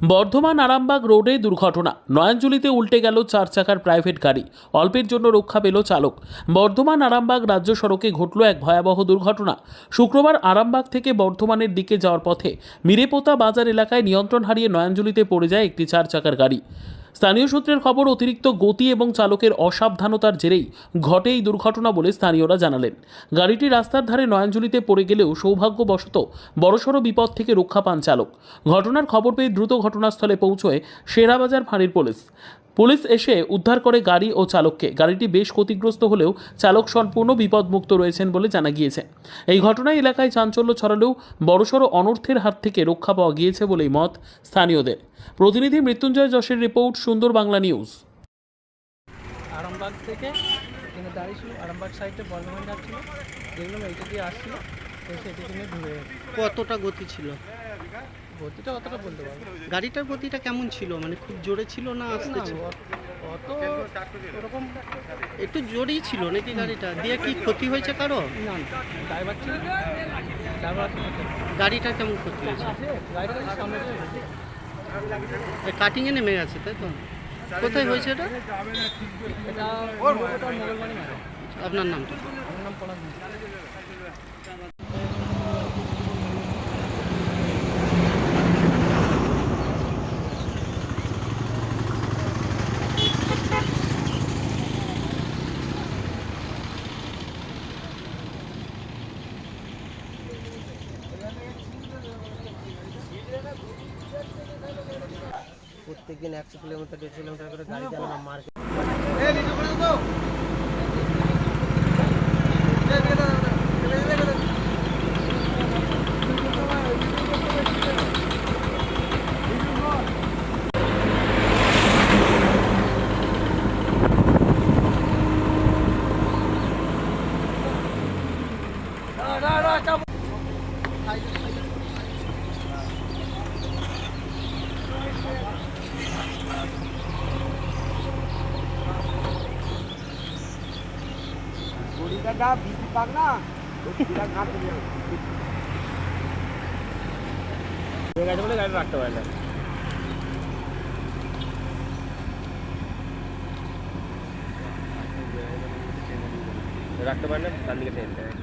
বর্ধমান আরামবাগ রোডে দুর্ঘটনা। নয়নজুলিতে উল্টে গেল 4 চাকার প্রাইভেট গাড়ি। অল্পের জন্য রক্ষা পেল চালক। বর্ধমান আরামবাগ রাজ্য সড়কে ঘটল এক ভয়াবহ দুর্ঘটনা। শুক্রবার আরামবাগ থেকে বর্ধমানের দিকে যাওয়ার পথে মিরেপোতা বাজার এলাকায় নিয়ন্ত্রণ হারিয়ে নয়নজুলিতে পড়ে যায় একটি 4 চাকার গাড়ি। স্থানীয় সূত্রের খবর, অতিরিক্ত গতি এবং চালকের অসাবধানতার জেরেই ঘটে এই দুর্ঘটনা বলে স্থানীয়রা জানালেন। গাড়িটি রাস্তার ধারে নয়নজুলিতে পড়ে গেলেও সৌভাগ্যবশত বড়সড় বিপদ থেকে রক্ষা পান চালক। ঘটনার খবর পেয়ে দ্রুত ঘটনাস্থলে পৌঁছয় শেরাবাজার ফাঁড়ির পুলিশ এসে উদ্ধার করে গাড়ি ও চালককে। গাড়িটি বেশ ক্ষতিগ্রস্ত হলেও চালক সম্পূর্ণ বিপদমুক্ত রয়েছেন বলে জানা গিয়েছে। এই ঘটনায় এলাকায় চাঞ্চল্য ছড়ালেও বড়সড় অনর্থের হাত থেকে রক্ষা পাওয়া গিয়েছে বলেই মত স্থানীয়দের। প্রতিনিধি মৃত্যুঞ্জয় যশের রিপোর্ট, সুন্দর বাংলা নিউজ। আরামবাগ থেকে এখানে দাঁড়িয়ে ছিল, আরামবাগ সাইডে বর্ধমান যাচ্ছিল, দেখলাম এইটা দিয়ে আসছিল, এসে এদিকে নিয়ে ঢুকে গেছে। কতটা গতি ছিল? গতিটা অতটা বলতে পারবো না। গাড়িটার গতিটা কেমন ছিল? মানে খুব জোরে ছিল না আস্তে ছিল? অত ওরকম একটু জোরেই ছিল নাকি গাড়িটা? দিয়ে কি ক্ষতি হয়েছে কারো? না, ড্রাইভার ছিল, ড্রাইভার গাড়িটা কেমন ক্ষতি হয়েছে? গাড়িটা সামনে কাটিংয়ে নেমে গেছে, তাই তো? কোথায় হয়েছে এটা? এটা মোগলবাড়ি মারে। আপনার নামটা? আমার নাম পলাশ। প্রত্যেকদিন 100 কিলোমিটার 150 কিলোমিটার করে গাড়ি চালানো মার্কেট। গাড়ি রাখতে পারে না। রাখতে পারে না, তার দিকে টেনে দেয়।